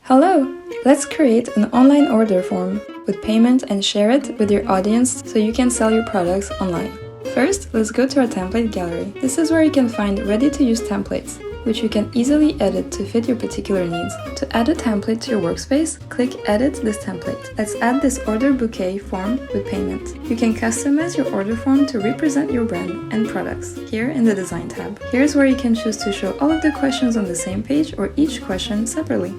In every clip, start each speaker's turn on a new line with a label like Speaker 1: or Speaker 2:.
Speaker 1: Hello! Let's create an online order form with payment and share it with your audience so you can sell your products online. First, let's go to our template gallery. This is where you can find ready-to-use templates, which you can easily edit to fit your particular needs. To add a template to your workspace, click Edit this template. Let's add this order bouquet form with payment. You can customize your order form to represent your brand and products here in the Design tab. Here's where you can choose to show all of the questions on the same page or each question separately.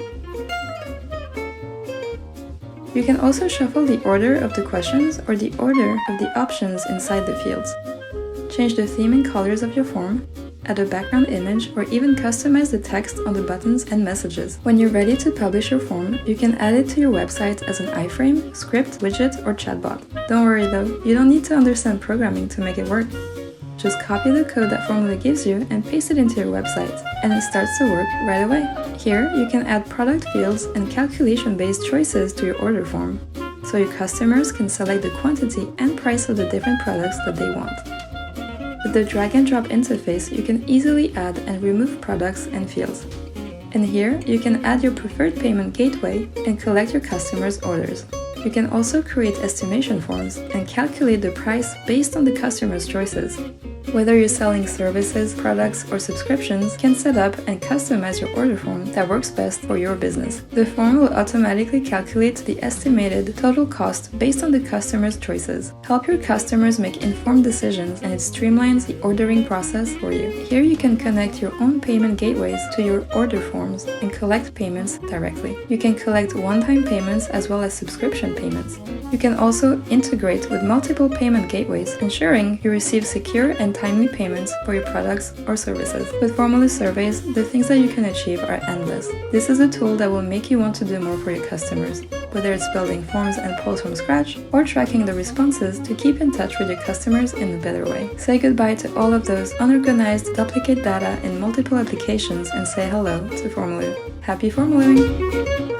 Speaker 1: You can also shuffle the order of the questions or the order of the options inside the fields. Change the theme and colors of your form, add a background image, or even customize the text on the buttons and messages. When you're ready to publish your form, you can add it to your website as an iframe, script, widget, or chatbot. Don't worry though, you don't need to understand programming to make it work. Just copy the code that Formaloo gives you and paste it into your website, and it starts to work right away. Here, you can add product fields and calculation-based choices to your order form, so your customers can select the quantity and price of the different products that they want. With the drag and drop interface, you can easily add and remove products and fields. And here, you can add your preferred payment gateway and collect your customers' orders. You can also create estimation forms and calculate the price based on the customer's choices. Whether you're selling services, products, or subscriptions, you can set up and customize your order form that works best for your business. The form will automatically calculate the estimated total cost based on the customer's choices. Help your customers make informed decisions, and it streamlines the ordering process for you. Here you can connect your own payment gateways to your order forms and collect payments directly. You can collect one-time payments as well as subscription payments. You can also integrate with multiple payment gateways, ensuring you receive secure and timely payments for your products or services. With Formaloo surveys, the things that you can achieve are endless. This is a tool that will make you want to do more for your customers, whether it's building forms and polls from scratch or tracking the responses to keep in touch with your customers in a better way. Say goodbye to all of those unorganized duplicate data in multiple applications and say hello to Formaloo. Happy Formalooing!